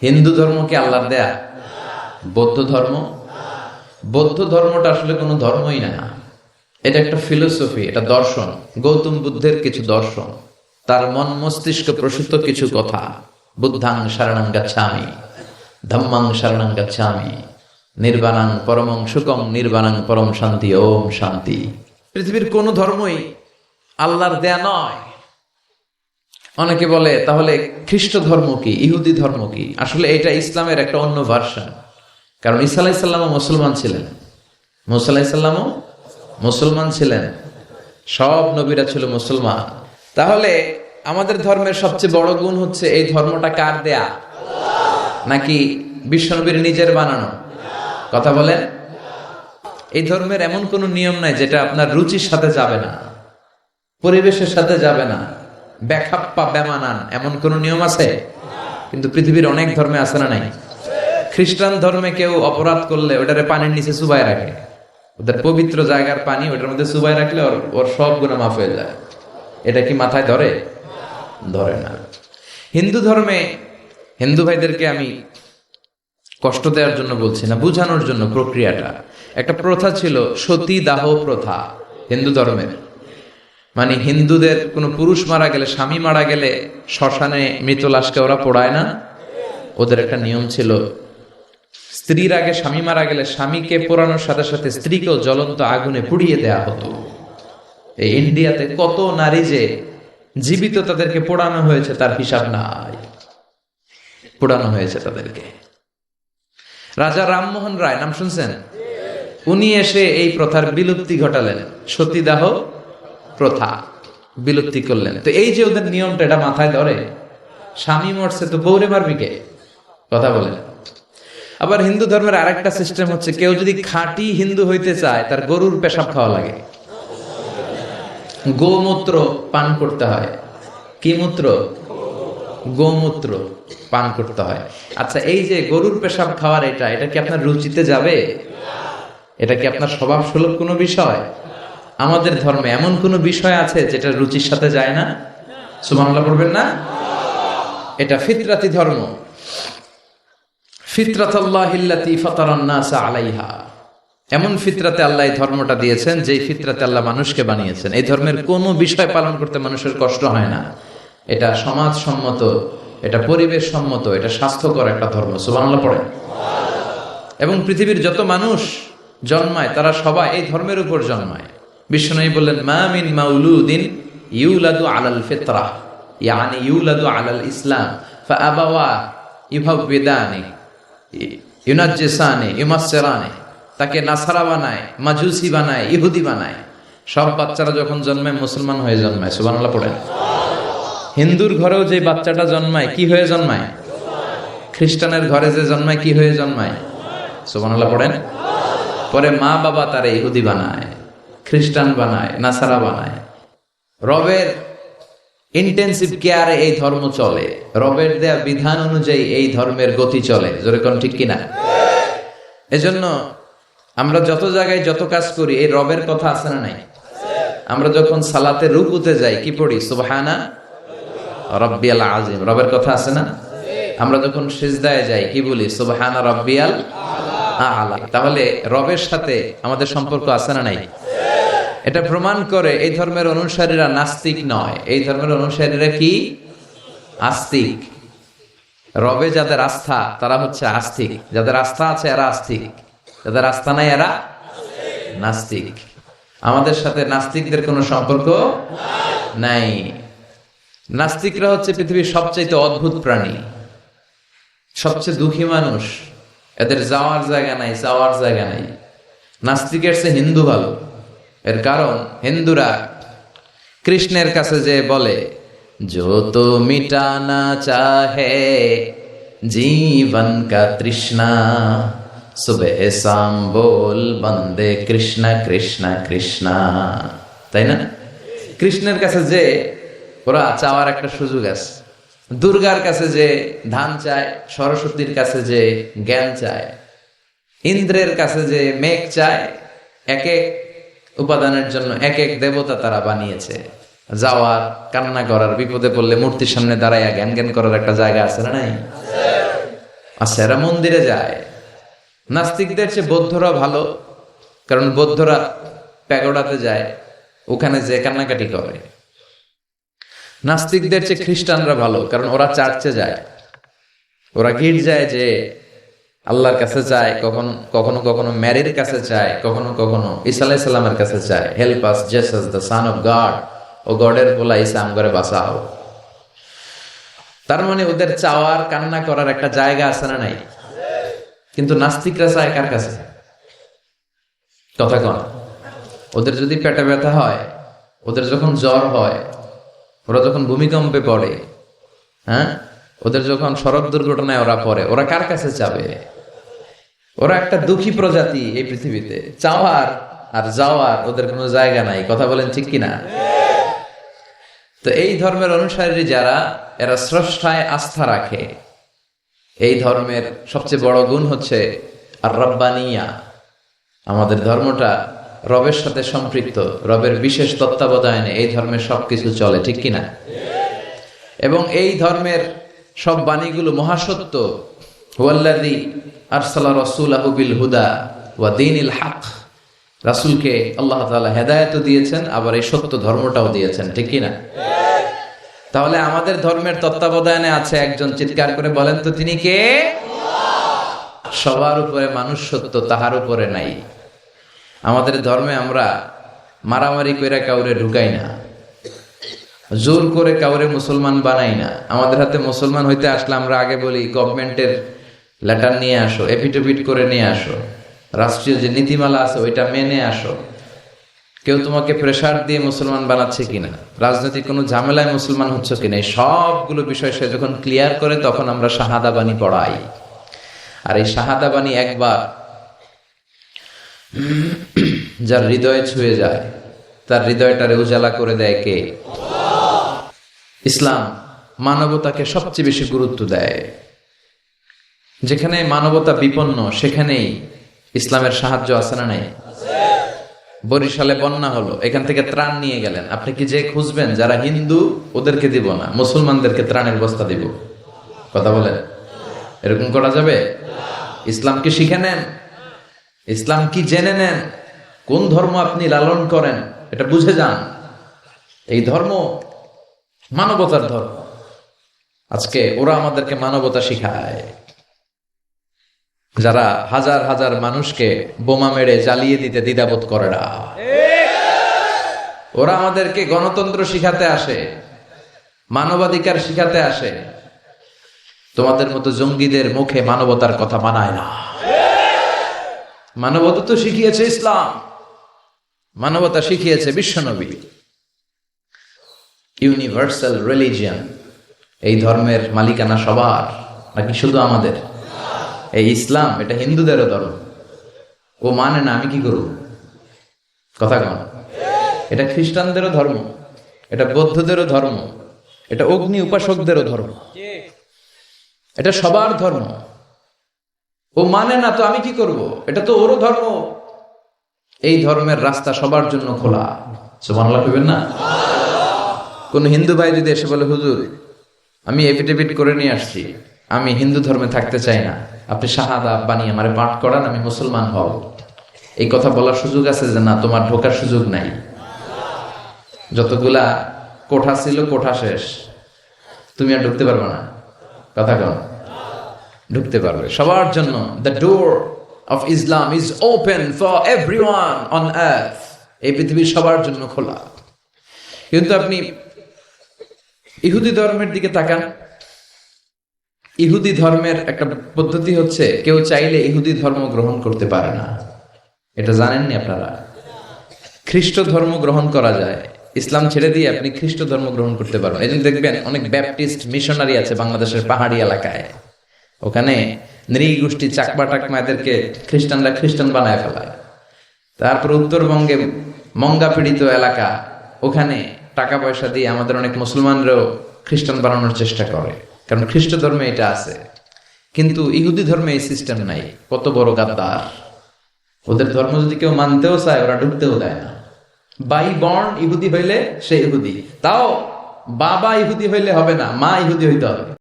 হিন্দু ধর্ম কি আল্লাহর দেয়া? বৌদ্ধ ধর্ম, বৌদ্ধ ধর্মটা আসলে কোনো ধর্মই না, এটা একটা ফিলোসফি, এটা দর্শন। গৌতম বুদ্ধের কিছু দর্শন, তার মন মস্তিষ্ক প্রসূত কিছু কথা। বুদ্ধাং শরণং গচ্ছামি, ধম্মাং শরণং গচ্ছামি, নির্বাণাং পরমং সুখং, নির্বাণাং পরম শান্তি, ওম শান্তি। পৃথিবীর কোনো ধর্মই আল্লাহর দেয়া নয়। অনেকে বলে তাহলে খ্রিস্ট ধর্ম কি, ইহুদি ধর্ম কি? আসলে এটা ইসলামের একটা অন্য ভার্সন। কারণ ঈসা আলাইহিস সালামও মুসলমান ছিলেন, মুসা আলাইহিস সালামও মুসলমান ছিলেন, সব নবীরা ছিল মুসলমান। তাহলে আমাদের ধর্মের সবচেয়ে বড় গুণ হচ্ছে এই ধর্মটা কার দেয়া, নাকি বিশ্বনবীর নিজের বানানো? কথা বলেন। এই ধর্মের এমন কোন নিয়ম নাই যেটা আপনার রুচির সাথে যাবে না, পরিবেশের সাথে যাবে না, ব্যাখাপ্পা বেমানান, এমন কোন নিয়ম আছে? কিন্তু পৃথিবীর অনেক ধর্মে আছে না নাই? খ্রিস্টান ধর্মে কেউ অপরাধ করলে ওটারে পানির নিচে চুবাই রাখে, ওদের পবিত্র জায়গার পানি ওটার মধ্যে চুবাই রাখলে ওর সব গুনাহ মাফ হয়ে যায়। এটা কি মাথায় ধরে? ধরে না। হিন্দু ধর্মে, হিন্দু ভাইদেরকে আমি কষ্ট দেওয়ার জন্য বলছি না, বুঝানোর জন্য। প্রক্রিয়াটা একটা প্রথা ছিল, সতী দাহ প্রথা হিন্দু ধর্মের। মানে হিন্দুদের কোনো পুরুষ মারা গেলে, স্বামী মারা গেলে শ্মশানে মৃত লাশকে ওরা পোড়ায় না। ওদের একটা নিয়ম ছিল, স্ত্রীর আগে স্বামী মারা গেলে স্বামীকে পোড়ানোর সাথে সাথে স্ত্রীকেও জ্বলন্ত আগুনে পুড়িয়ে দেয়া হতো। এই ইন্ডিয়াতে কত নারী যে জীবিত তাদেরকে পোড়ানো হয়েছে তার হিসাব নাই, পোড়ানো হয়েছে তাদেরকে। রাজা রামমোহন রায়, নাম শুনছেন? উনি এসে এই প্রথার বিলুপ্তি ঘটালেন, সতীদাহ প্রথা বিলুপ্তি করলেন। তো এই যে ওদের নিয়মটা, এটা মাথায় ধরে? স্বামী মরছে তো বউরে মারবি কে? কথা বলেন। আবার হিন্দু ধর্মের আরেকটা সিস্টেম হচ্ছে, কেউ যদি খাঁটি হিন্দু হইতে চায় তার গরুর পেশাব খাওয়া লাগে, গোমূত্র পান করতে হয়। কি মূত্র? গোমূত্র পান করতে হয়। আচ্ছা, এই যে গরুর পেশাব খাওয়ার এটা কি আপনার রুচিতে যাবে? এটা কি আপনার স্বভাব সুলভ কোনো বিষয়? আমাদের ধর্মে এমন কোনো বিষয় আছে যেটা রুচির সাথে যায় না? সুবহানাল্লাহ পড়বেন না? এটা ফিতরাতি ধর্ম। ফিতরাতাল্লাহিল্লাতী ফাতারান নাস আলাইহা, এমন ফিতরাতে আল্লাহ এই ধর্মটা দিয়েছেন, যেই ফিতরাতে আল্লাহ মানুষকে বানিয়েছেন। এই ধর্মের কোনো বিষয় পালন করতে মানুষের কষ্ট হয় না। এটা সমাজসম্মত, এটা পরিবেশ সম্মত, এটা স্বাস্থ্যকর একটা ধর্ম। সুবহানাল্লাহ পড়েন। এবং পৃথিবীর যত মানুষ জন্মায় তারা সবাই এই ধর্মের উপর জন্মায়। বিশ্বনবী বললেন, মা মিন মাউলুদিন ইউলাদু আলাল ফিতরাহ, ইয়ানি ইউলাদু আলাল ইসলাম, ফাআবাওয়া ইউহাব্বিদানি ইউনাজ্জিসানি ইউমাসসিরানি, তাকে নাসারা বানায়, মাজুসি বানায়, ইহুদি বানায়। সব বাচ্চারা যখন জন্মায় মুসলমান হয়ে জন্মায়। সুবহানাল্লাহ পড়েন। হিন্দুর ঘরেও যে বাচ্চাটা জন্মায় কি হয়ে জন্মায়? খ্রিস্টানের ঘরে যে জন্মায় কি হয়ে জন্মায়? সুবহানাল্লাহ পড়েন। পরে মা বাবা তারে ইহুদি বানায়, খ্রিস্টান বানায়, নাসারা বানায়। রবের ইন্টেন্সিভ কেয়ারে এই ধর্ম চলে, রবের দেয়া বিধান অনুযায়ী এই ধর্মের গতি চলে। জোরে কোন ঠিক কিনা? এজন্য আমরা যত জায়গায় যত কাজ করি, এই রবের কথা আছে না নাই? আমরা যখন সালাতে রুকুতে যাই কি পড়ি? সুবহানা রাব্বিয়াল আযীম, রবের কথা আছে না? আমরা যখন সিজদায় যাই কি বলি? সুবহানা রাব্বিয়াল আ'লা। তাহলে রবের সাথে আমাদের সম্পর্ক আছে না নাই? এটা প্রমাণ করে এই ধর্মের অনুসারীরা নাস্তিক নয়। এই ধর্মের অনুসারীরা কি? আস্তিক। রবে যাদের আস্থা তারা হচ্ছে আস্তিক, যাদের আস্থা আছে এরা আস্তিক, যাদের আস্থা নাই এরা নাস্তিক। আমাদের সাথে নাস্তিকদের কোনো সম্পর্ক নাই। নাস্তিকরা হচ্ছে পৃথিবীর সবচেয়ে অদ্ভুত প্রাণী, সবচেয়ে দুঃখী মানুষ। এদের যাওয়ার জায়গা নাই, যাওয়ার জায়গা নাই। নাস্তিকের চেয়ে হিন্দু ভালো। এর কারণ হিন্দুরা কৃষ্ণের কাছে যে বলে, जो तो मिटाना चाहे जीवन का तृष्णा, सुबह शाम बोल बंदे कृष्णा कृष्णा कृष्णा, তাই না? কৃষ্ণের কাছে যে ওরা চাওয়ার একটা সুযোগ আছে। দুর্গার কাছে যে ধান চায়, সরস্বতীর কাছে যে জ্ঞান চায়, ইন্দ্রের কাছে যে মেঘ চায়, এক এক উপাদানের জন্য এক এক দেবতা তারা বানিয়েছে। যাওয়ার, কান্না করার, বিপদে পড়লে মূর্তির সামনে দাঁড়াইয়া জ্ঞান জ্ঞান করার একটা জায়গা আছে না নাই? আচ্ছা, এরা মন্দিরে যায়। নাস্তিকদের চেয়ে বৌদ্ধরা ভালো, কারণ বৌদ্ধরা প্যাগোডাতে যায়, ওখানে যে কান্নাকাটি করে। নাস্তিকদের চেয়ে খ্রিস্টানরা ভালো, কারণ ওরা চার্চে যায়, ওরা গির্জায় যে আল্লাহর কাছে চায়, কখনো কখনো ম্যারির কাছে চায়, কখনো কখনো ঈসা আলাইহিস সালামের কাছে চায়, help us Jesus the son of God, ও গডের বলা ঈসা আমগরে বাঁচাও। তার মানে ওদের চাওয়ার কান্না করার একটা জায়গা আছে না নাই? কিন্তু নাস্তিকরা চায় কার কাছে? কথা কন। ওদের যদি পেটে ব্যথা হয়, ওদের যখন জ্বর হয়, ওরা যখন ভূমিকম্পে পড়ে, হ্যাঁ, ওদের যখন সড়ক দুর্ঘটনায় ওরা পড়ে, ওরা কার কাছে যাবে? ওরা একটা দুঃখী প্রজাতি এই পৃথিবীতে, চাওয়ার আর যাওয়ার ওদের কোনো জায়গা নাই। কথা বলেন ঠিক কিনা? তো এই ধর্মের অনুসারী যারা, এরা স্রষ্টায় আস্থা রাখে। এই ধর্মের সবচেয়ে বড় গুণ হচ্ছে আর রব্বানিয়া। আমাদের ধর্মটা রবের সাথে সম্পৃক্ত, রবের বিশেষ তত্ত্বাবধানে এই ধর্মের সবকিছু চলে, ঠিক কিনা? এবং এই ধর্মের সব বাণীগুলো মহাসত্য। হুয়াল্লাযী আরসালা রাসূলাহু বিল হুদা ওয়া দীনিল হক। রাসূলকে আল্লাহ তাআলা হেদায়েতও দিয়েছেন, আবার এই সত্য ধর্মটাও দিয়েছেন, ঠিক কিনা? তাহলে আমাদের ধর্মের তত্ত্বাবধানে আছে একজন, চিৎকার করে বলেন তো তিনি কে? সবার উপরে মানুষ সত্য, তাহার উপরে নাই। আমাদের ধর্মে আমরা মারামারি করে কাউরে ঢুকাই না, জোর করে কাউরে মুসলমান বানাই না। আমাদের হাতে মুসলমান হইতে আসলে আমরা আগে বলি গভর্নমেন্টের লেটার নিয়ে আসো, এফিডেভিট করে নিয়ে আসো, রাষ্ট্রীয় যে নীতিমালা আছে ওইটা মেনে আসো। কেউ তোমাকে প্রেসার দিয়ে মুসলমান বানাচ্ছে কিনা, রাজনৈতিক কোনো ঝামেলায় মুসলমান হচ্ছে কিনা, এই সবগুলো বিষয় সে যখন ক্লিয়ার করে তখন আমরা শাহাদা বাণী পড়াই। আর এই শাহাদা বাণী একবার যার হৃদয়ে ছুঁয়ে যায়, তার হৃদয়টারে উজালা করে দেয় কে? ইসলাম মানবতাকে সবচেয়ে বেশি গুরুত্ব দেয়। যেখানে মানবতা বিপন্ন সেখানেই ইসলামের সাহায্য আছে না নাই? বরিশালে বন্যা হলো, এখান থেকে ত্রাণ নিয়ে গেলেন, আপনি কি যে খুঁজবেন যারা হিন্দু ওদেরকে দিব না, মুসলমানদেরকে ত্রাণের বস্তা দিব? কথা বলেন, এরকম করা যাবে? ইসলাম কি শিখে নেন, ইসলাম কি জেনে নেন, কোন ধর্ম আপনি লালন করেন এটা বুঝে যান। এই ধর্ম মানবতার ধর্ম। আজকে ওরা আমাদেরকে মানবতা শিখায়, যারা হাজার হাজার মানুষকে বোমা মেরে জ্বালিয়ে দিতে দ্বিধাবোধ করে না। ওরা আমাদেরকে গণতন্ত্র শিখাতে আসে, মানবাধিকার শিখাতে আসে। তোমাদের মতো জঙ্গিদের মুখে মানবতার কথা মানায় না। মানবতা তো শিখিয়েছে ইসলাম, মানবতা শিখিয়েছে বিশ্বনবী। ইউনিভার্সাল রিলিজিয়ন, এই ধর্মের মালিকানা সবার নাকি শুধু আমাদের? এই ইসলাম এটা হিন্দুদেরও ধর্ম, ও মানে না, আমি কি করব? কথা কন। এটা খ্রিস্টানদেরও ধর্ম, এটা বৌদ্ধদেরও ধর্ম, এটা অগ্নি উপাসকদেরও ধর্ম, এটা সবার ধর্ম। ও মানে না তো আমি কি করব? এটা তো ওরও ধর্ম। এই ধর্মের রাস্তা সবার জন্য খোলা। সুবহানাল্লাহ কইবেন না? কোন হিন্দু ভাই যদি এসে বলে, হুজুর আমি এফিডেভিট করে নিয়ে আসছি, আমি হিন্দু ধর্মে থাকতে চাই না, আপনি শাহাদা বানিয়ে আমারে পাঠ করান, আমি মুসলমান হব, এই কথা বলার সুযোগ আছে? যে না, তোমার ঢোকার সুযোগ নাই। যতগুলা কোঠা ছিল কোঠা শেষ, তুমি আর ঢুকতে পারবে না। কথা কন। ঢুকতে পারবে সবার জন্য। The door of Islam is open for everyone on earth. এই পৃথিবীর সবার জন্য খোলা। কিন্তু আপনি ইহুদি ধর্মের দিকে তাকান। ইহুদি ধর্মের একটা পদ্ধতি হচ্ছে, কেউ চাইলে ইহুদি ধর্ম গ্রহণ করতে পারে না। এটা জানেননি আপনারা? খ্রিস্ট ধর্ম গ্রহণ করা যায়, ইসলাম ছেড়ে দিয়ে আপনি খ্রিস্ট ধর্ম গ্রহণ করতে পারবেন। এই জন্য দেখবেন অনেক ব্যাপটিস্ট মিশনারি আছে বাংলাদেশের পাহাড়ি এলাকায়, ওখানে নৃগোষ্ঠী চাকমা টাকমা এদেরকে খ্রিস্টানরা খ্রিস্টান বানায় ফেলায়। তারপর উত্তরবঙ্গে মঙ্গা পীড়িত এলাকা, ওখানে টাকা পয়সা দিয়ে আমাদের অনেক মুসলমানরাও খ্রিস্টান বানানোর চেষ্টা করে, কারণ খ্রিস্ট ধর্মে এটা আছে। কিন্তু ইহুদি ধর্মে এই সিস্টেম নাই। কত বড় গাদ্দার! ওদের ধর্ম যদি কেউ মানতেও চায়, ওরা ঢুকতেও দেয় না। বাই বর্ন ইহুদি হইলে সে ইহুদি, তাও বাবা ইহুদি হইলে হবে না, মা ইহুদি হইতে হবে।